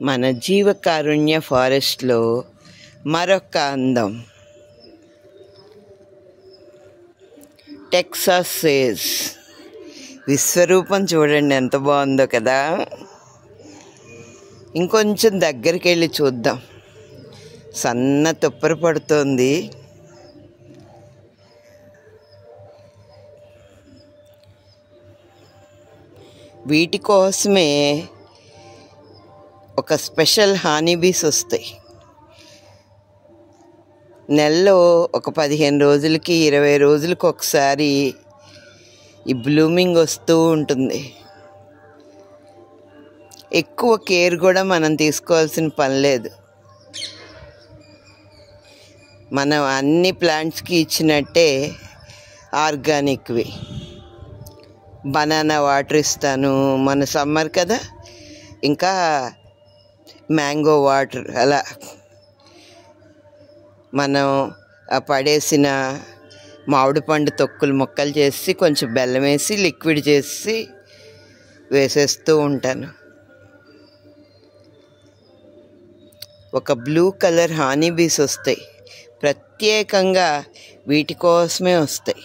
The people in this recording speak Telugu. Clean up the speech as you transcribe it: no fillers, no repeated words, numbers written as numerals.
మన జీవకారుణ్య ఫారెస్ట్లో మరొక అందం. టెక్సాస్ సేజ్ విశ్వరూపం చూడండి ఎంత బాగుందో కదా. ఇంకొంచెం దగ్గరికి వెళ్ళి చూద్దాం. సన్న తుప్పర పడుతోంది. వీటి కోసమే ఒక స్పెషల్ హానీబీస్ వస్తాయి. నెలలో ఒక 15 రోజులకి 20 రోజులకి ఒకసారి ఈ బ్లూమింగ్ వస్తూ ఉంటుంది. ఎక్కువ కేర్ కూడా మనం తీసుకోవాల్సిన పని లేదు. మనం అన్ని ప్లాంట్స్కి ఇచ్చినట్టే ఆర్గానిక్వి. బనానా వాటర్ ఇస్తాను, మన సమ్మర్ కదా, ఇంకా మ్యాంగో వాటర్. అలా మనం పడేసిన మామిడి పండు తొక్కులు ముక్కలు చేసి కొంచెం బెల్లం వేసి లిక్విడ్ చేసి వేసేస్తూ ఉంటాను. ఒక బ్లూ కలర్ హానీబీస్ వస్తాయి, ప్రత్యేకంగా వీటి కోసమే వస్తాయి.